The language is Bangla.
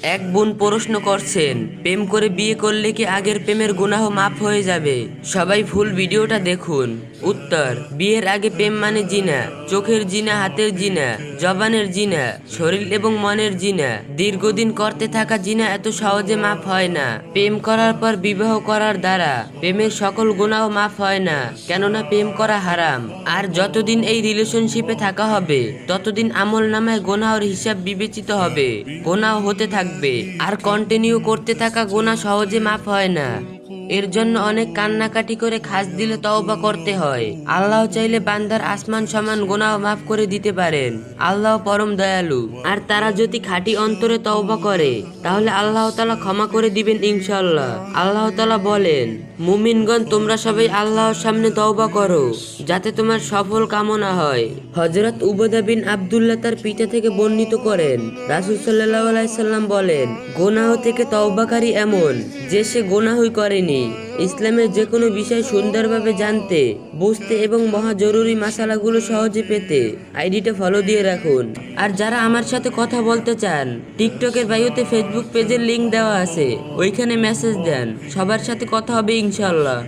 এক বোন প্রশ্ন করছেন, প্রেম করে বিয়ে করলে কি আগের প্রেমের গুনাহ মাফ হয়ে যাবে? সবাই ফুল ভিডিওটা দেখুন। উত্তর: বিয়ের আগে প্রেম মানে জিনা, চোখের জিনা, হাতের জিনা, জবানের জিনা, শরীর এবং মনের জিনা। দীর্ঘদিন করতে থাকা জিনা এত সহজে মাফ হয় না। প্রেম করার পর বিবাহ করার দ্বারা প্রেমের সকল গুনাহ মাফ হয় না, কেননা প্রেম করা হারাম। আর যতদিন এই রিলেশনশিপে থাকা হবে ততদিন আমল নামায় গুনাহর হিসাব বিবেচিত হবে, গুনাহ হতে থাকবে। আর কন্টিনিউ করতে থাকা গুনাহ সহজে মাফ হয় না। এর জন্য অনেক কান্নাকাটি করে খাস দিলে তওবা করতে হয়। আল্লাহ চাইলে বান্দার আসমান সমান গুনাহ মাফ করে দিতে পারেন। আল্লাহ পরম দয়ালু। আর তারা যদি খাঁটি অন্তরে তওবা করে তাহলে আল্লাহ তাআলা ক্ষমা করে দিবেন ইনশাআল্লাহ। আল্লাহ তাআলা বলেন, মুমিনগণ তোমরা সবাই আল্লাহর সামনে তওবা করো যাতে তোমার সফল কামনা হয়। হযরত উবাদা বিন আব্দুল্লাহ তার পিতা থেকে বর্ণিত করেন, রাসূল সাল্লাল্লাহু আলাইহি সাল্লাম বলেন, গুনাহ থেকে তওবাকারী এমন যে সে গুনাহই করেনি। ইসলামের যে কোনো বিষয় সুন্দরভাবে জানতে, বুঝতে এবং মহা জরুরি মাসালাগুলো সহজে পেতে আইডিটা ফলো দিয়ে রাখুন। আর যারা আমার সাথে কথা বলতে চান, টিকটকের বায়োতে ফেসবুক পেজের লিংক দেওয়া আছে, ওইখানে মেসেজ দেন। সবার সাথে কথা হবে ইনশাআল্লাহ।